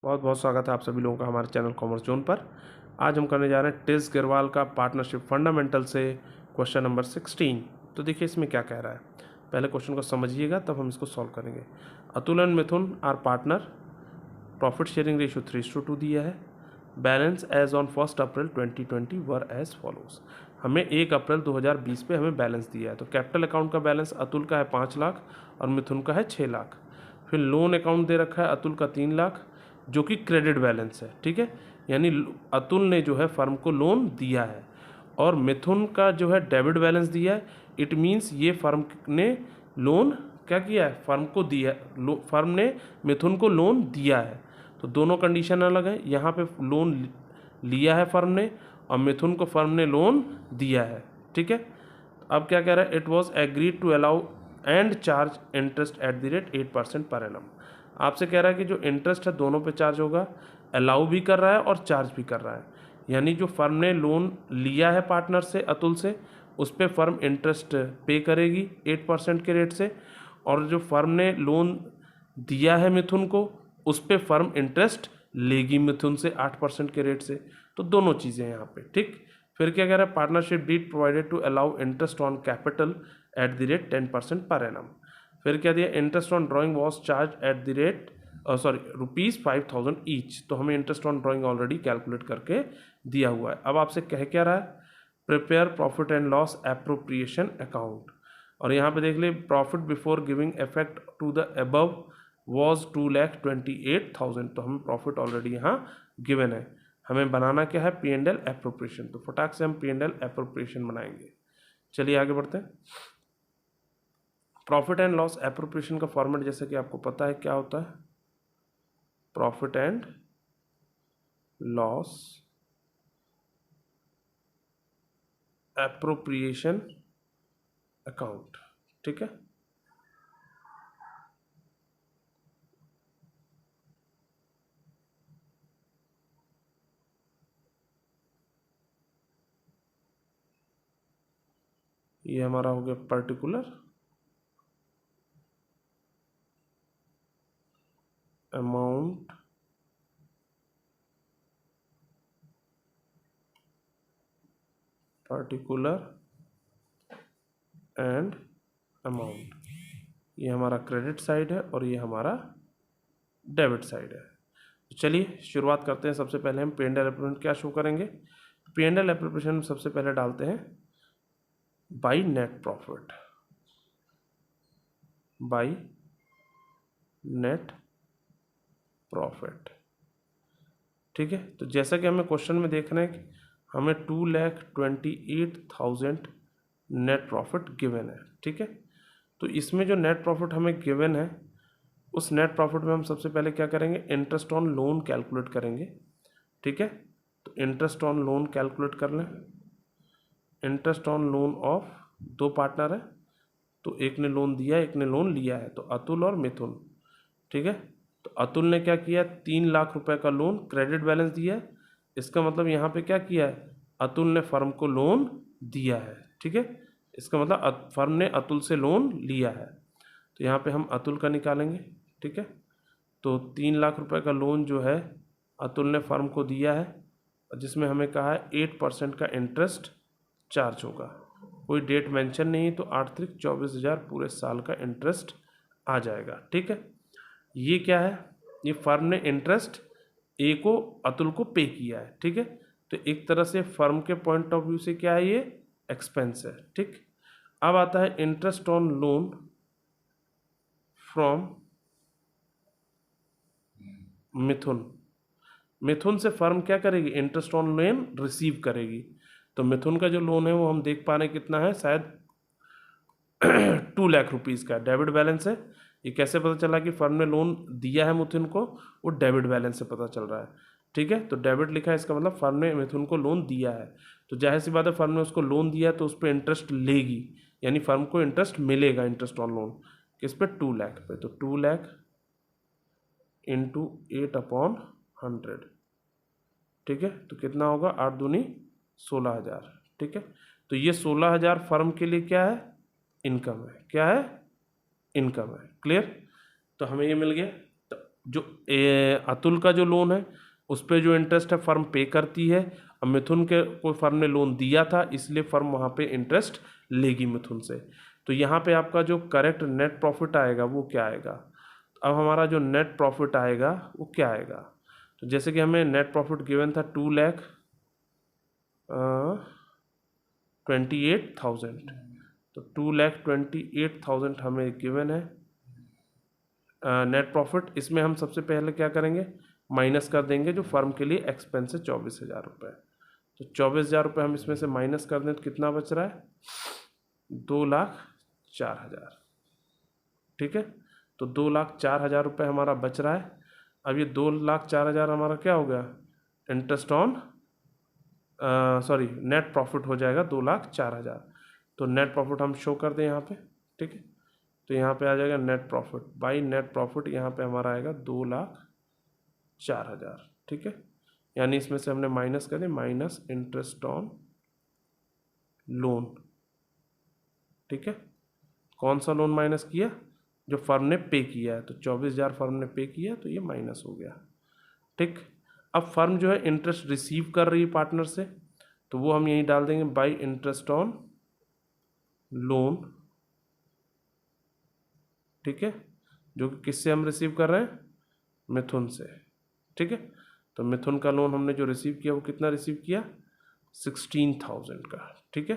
बहुत बहुत स्वागत है आप सभी लोगों का हमारे चैनल कॉमर्स जोन पर। आज हम करने जा रहे हैं टिस गिरवाल का पार्टनरशिप फंडामेंटल से क्वेश्चन नंबर 16। तो देखिए इसमें क्या कह रहा है, पहले क्वेश्चन को समझिएगा तब हम इसको सॉल्व करेंगे। Atul and Mithun are partner, profit sharing ratio 3:2 दिया है। Balance as on 1 April 2020 were as follows. हमें 1 अप्रैल 2020 पे हमें बैलेंस दिया है। तो कैपिटल अकाउंट का बैलेंस अतुल का है 5 लाख और मिथुन का है 6 लाख। फिर लोन अकाउंट दे रखा है अतुल का 3 लाख जो कि क्रेडिट बैलेंस है, ठीक है। यानी अतुल ने जो है फर्म को लोन दिया है और मिथुन का जो है डेबिट बैलेंस दिया है। इट मीन्स ये फर्म ने लोन क्या किया है, फर्म को दिया, फर्म ने मिथुन को लोन दिया है। तो दोनों कंडीशन अलग है। यहाँ पे लोन लिया है फर्म ने और मिथुन को फर्म ने लोन दिया है, ठीक है। अब क्या कह रहा है, it was agreed to allow and charge interest at the rate 8% per annum. आपसे कह रहा है कि जो इंटरेस्ट है दोनों पे चार्ज होगा, अलाउ भी कर रहा है और चार्ज भी कर रहा है। यानी जो फर्म ने लोन लिया है पार्टनर से, अतुल से, उस पर फर्म इंटरेस्ट पे करेगी 8% के रेट से, और जो फर्म ने लोन दिया है मिथुन को उस पर फर्म इंटरेस्ट लेगी मिथुन से 8% के रेट से। तो दोनों चीज़ें यहाँ पे, ठीक। फिर क्या कह रहा है, partnership deed provided to allow interest on capital at the rate 10% per annum. फिर क्या दिया, interest on drawing was charge at the rate ₹5,000 each. तो हमें interest on drawing already calculate करके दिया हुआ है। अब आपसे कह क्या रहा है, prepare profit and loss appropriation account. और यहाँ पे देख ले, profit before giving effect to the above was 2,28,000। तो हमें प्रॉफिट ऑलरेडी यहाँ गिवन है। हमें बनाना क्या है, P&L एप्रोप्रिएशन। तो फटाक से हम P&L एप्रोप्रिएशन बनाएंगे। चलिए आगे बढ़ते हैं। प्रॉफिट एंड लॉस एप्रोप्रिएशन का फॉर्मेट जैसे कि आपको पता है क्या होता है, profit and loss appropriation account, ठीक है। ये हमारा हो गया पर्टिकुलर अमाउंट एंड अमाउंट। ये हमारा क्रेडिट साइड है और ये हमारा डेबिट साइड है। तो चलिए शुरुआत करते हैं। सबसे पहले हम P&L एप्रोप्रिएशन क्या शो करेंगे। P&L एप्रोप्रिएशन सबसे पहले डालते हैं by net profit, by net profit, ठीक है। तो जैसा कि हमें क्वेश्चन में देखना है कि हमें 2,28,000 नेट प्रॉफिट गिवन है, ठीक है। तो इसमें जो नेट प्रॉफिट हमें गिवन है उस नेट प्रॉफिट में हम सबसे पहले क्या करेंगे, इंटरेस्ट ऑन लोन कैलकुलेट करेंगे, ठीक है। तो इंटरेस्ट ऑन लोन कैलकुलेट कर लें। इंटरेस्ट ऑन लोन ऑफ, दो पार्टनर है तो एक ने लोन दिया एक ने लोन लिया है, तो अतुल और मिथुन, ठीक है। तो अतुल ने क्या किया, 3 लाख रुपए का लोन क्रेडिट बैलेंस दिया है। इसका मतलब यहाँ पे क्या किया है, अतुल ने फर्म को लोन दिया है, ठीक है। इसका मतलब फर्म ने अतुल से लोन लिया है। तो यहाँ पे हम अतुल का निकालेंगे, ठीक है। तो 3 लाख रुपए का लोन जो है अतुल ने फर्म को दिया है, जिसमें हमें कहा है 8% का इंटरेस्ट चार्ज होगा। कोई डेट मेंशन नहीं, तो 8×24,000 पूरे साल का इंटरेस्ट आ जाएगा, ठीक है। ये क्या है, ये फर्म ने इंटरेस्ट ए को अतुल को पे किया है, ठीक है। तो एक तरह से फर्म के पॉइंट ऑफ व्यू से क्या है, ये एक्सपेंस है, ठीक। अब आता है इंटरेस्ट ऑन लोन फ्रॉम मिथुन। मिथुन से फर्म क्या करेगी, इंटरेस्ट ऑन लोन रिसीव करेगी। तो मिथुन का जो लोन है वो हम देख पा रहे हैं कितना है, शायद 2 लाख रुपीज़ का डेबिट बैलेंस है। ये कैसे पता चला कि फर्म ने लोन दिया है मिथुन को, वो डेबिट बैलेंस से पता चल रहा है, ठीक है। तो डेबिट लिखा है, इसका मतलब फर्म ने मिथुन को लोन दिया है। तो जाहिर सी बात है फर्म ने उसको लोन दिया है तो उस पर इंटरेस्ट लेगी, यानी फर्म को इंटरेस्ट मिलेगा, इंटरेस्ट ऑन लोन किस पे, 2 लाख पे। तो 2 लाख इंटू 8/100, ठीक है। तो कितना होगा, 8 दूनी 16,000, ठीक है। तो ये 16,000 फर्म के लिए क्या है, इनकम है। क्या है, इनकम है। क्लियर। तो हमें ये मिल गया। तो जो अतुल का जो लोन है उस पर जो इंटरेस्ट है फर्म पे करती है। अब मिथुन के को फर्म ने लोन दिया था, इसलिए फर्म वहाँ पे इंटरेस्ट लेगी मिथुन से। तो यहाँ पे आपका जो करेक्ट नेट प्रॉफिट आएगा वो क्या आएगा? अब हमारा जो नेट प्रॉफिट आएगा वो क्या आएगा? तो जैसे कि हमें नेट प्रॉफिट गिवन था 2,28,000, तो 2,28,000 हमें गिवन है नेट प्रॉफिट। इसमें हम सबसे पहले क्या करेंगे, माइनस कर देंगे जो फर्म के लिए एक्सपेंस है 24,000 रुपये। तो 24,000 रुपये हम इसमें से माइनस कर दें तो कितना बच रहा है? 2,04,000। ठीक है, तो 2,04,000 रुपये हमारा बच रहा है। अब ये 2,04,000 हमारा क्या हो गया? Interest on sorry net profit हो जाएगा 2,04,000। तो नेट प्रॉफिट हम शो कर दें यहाँ पे। ठीक है, तो यहाँ पे आ जाएगा net profit by net profit, यहाँ पे हमारा आएगा 2,04,000। ठीक है, यानी इसमें से हमने माइनस कर दिया, माइनस इंटरेस्ट ऑन लोन। ठीक है, कौन सा लोन माइनस किया? जो फर्म ने पे किया है। तो 24,000 फर्म ने पे किया तो ये माइनस हो गया। ठीक, अब फर्म जो है इंटरेस्ट रिसीव कर रही है पार्टनर से, तो वो हम यहीं डाल देंगे बाई इंटरेस्ट ऑन लोन। ठीक है, जो कि किससे हम रिसीव कर रहे हैं? मिथुन से। ठीक है, तो मिथुन का लोन हमने जो रिसीव किया वो कितना रिसीव किया? 16,000 का। ठीक है,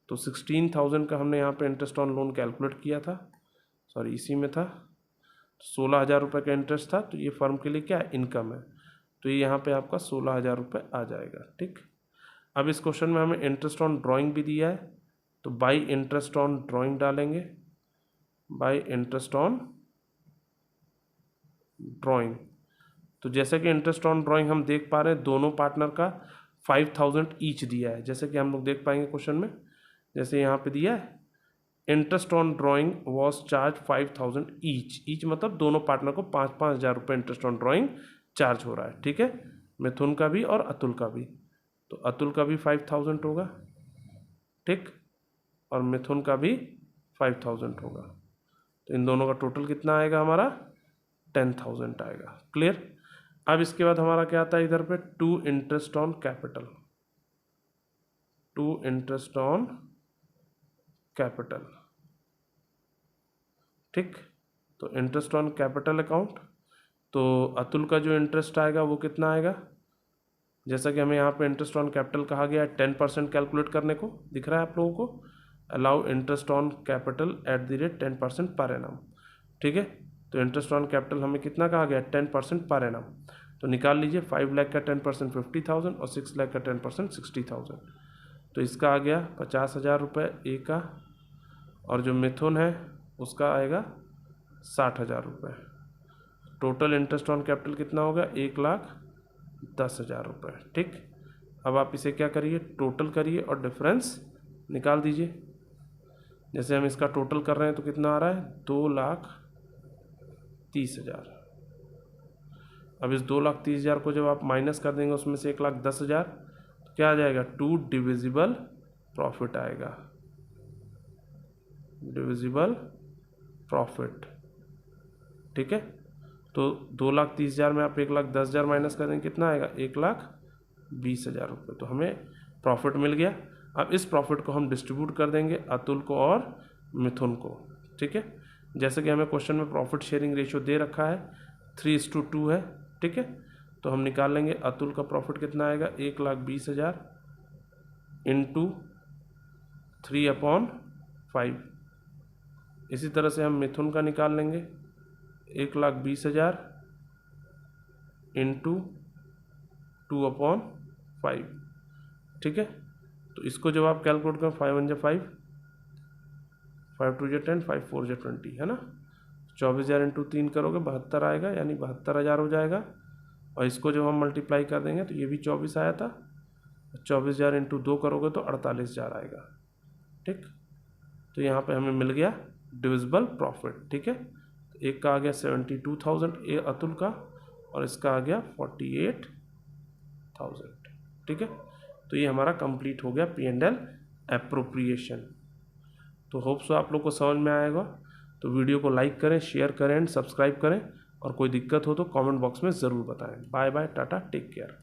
तो 16,000 का हमने यहाँ पे इंटरेस्ट ऑन लोन कैलकुलेट किया था, सॉरी इसी में था। 16,000 रुपये का इंटरेस्ट था, तो ये फर्म के लिए क्या है? इनकम है। तो ये यहाँ पे आपका 16,000 रुपये आ जाएगा। ठीक, अब इस क्वेश्चन में हमें इंटरेस्ट ऑन ड्राइंग भी दिया है, तो बाई इंटरेस्ट ऑन ड्राइंग डालेंगे, बाई इंटरेस्ट ऑन ड्राइंग। तो जैसे कि इंटरेस्ट ऑन ड्राइंग हम देख पा रहे हैं दोनों पार्टनर का 5,000 ईच दिया है। जैसे कि हम लोग देख पाएंगे क्वेश्चन में, जैसे यहाँ पे दिया है interest on drawing was charge 5,000 each. Each मतलब दोनों पार्टनर को 5,000 रुपये इंटरेस्ट ऑन ड्राइंग चार्ज हो रहा है। ठीक है, मिथुन का भी और अतुल का भी। तो अतुल का भी 5,000 होगा, ठीक, और मिथुन का भी 5,000 होगा। तो इन दोनों का टोटल कितना आएगा हमारा? 10,000 आएगा। क्लियर? अब इसके बाद हमारा क्या आता है इधर पे? To interest on capital, to interest on capital. ठीक, तो इंटरेस्ट ऑन कैपिटल अकाउंट, तो अतुल का जो इंटरेस्ट आएगा वो कितना आएगा? जैसा कि हमें यहाँ पे इंटरेस्ट ऑन कैपिटल कहा गया है 10% कैलकुलेट करने को, दिख रहा है आप लोगों को? Allow interest on capital at the rate 10% per annum. ठीक है, तो इंटरेस्ट ऑन कैपिटल हमें कितना कहा गया? 10% पर एनम। तो निकाल लीजिए, 5 लाख का 10% 50,000 और 6 लाख का 10% 60,000। तो इसका आ गया 50,000 रुपये ए का, और जो मिथुन है उसका आएगा 60,000 रुपये। टोटल इंटरेस्ट ऑन कैपिटल कितना होगा? 1,10,000 रुपये। ठीक, अब आप इसे क्या करिए? टोटल करिए और डिफरेंस निकाल दीजिए। जैसे हम इसका टोटल कर रहे हैं तो कितना आ रहा है? 2,30,000। अब इस 2,30,000 को जब आप माइनस कर देंगे उसमें से 1,10,000, तो क्या आ जाएगा? 2 डिविजिबल प्रॉफिट आएगा, डिविजिबल प्रॉफिट। ठीक है, तो 2,30,000 में आप 1,10,000 माइनस कर देंगे, कितना आएगा? 1,20,000 रुपये। तो हमें प्रॉफिट मिल गया। अब इस प्रॉफिट को हम डिस्ट्रीब्यूट कर देंगे अतुल को और मिथुन को। ठीक है, जैसे कि हमें क्वेश्चन में प्रॉफिट शेयरिंग रेशियो दे रखा है 3:2 है। ठीक है, तो हम निकाल लेंगे अतुल का प्रॉफिट कितना आएगा? 1,20,000 इंटू 3/5। इसी तरह से हम मिथुन का निकाल लेंगे 1,20,000 इंटू 2/5। ठीक है, तो इसको जब आप कैलकुलेट करें 5 1 5, 5 2 10, 5 4 20 है ना। 24,000 इंटू 3 करोगे 72 आएगा, यानी 72,000 हो जाएगा। और इसको जब हम मल्टीप्लाई कर देंगे तो ये भी 24 आया था, 24,000 इंटू 2 करोगे तो 48,000 आएगा। ठीक, तो यहाँ पे हमें मिल गया डिविजिबल प्रॉफिट। ठीक है, एक का आ गया 72,000 ए अतुल का, और इसका आ गया 48,000। ठीक है, तो ये हमारा कंप्लीट हो गया P&L एप्रोप्रिएशन। तो होप सो आप लोग को समझ में आएगा। तो वीडियो को लाइक करें, शेयर करें एंड सब्सक्राइब करें, और कोई दिक्कत हो तो कमेंट बॉक्स में ज़रूर बताएं। Bye bye, tata, take care.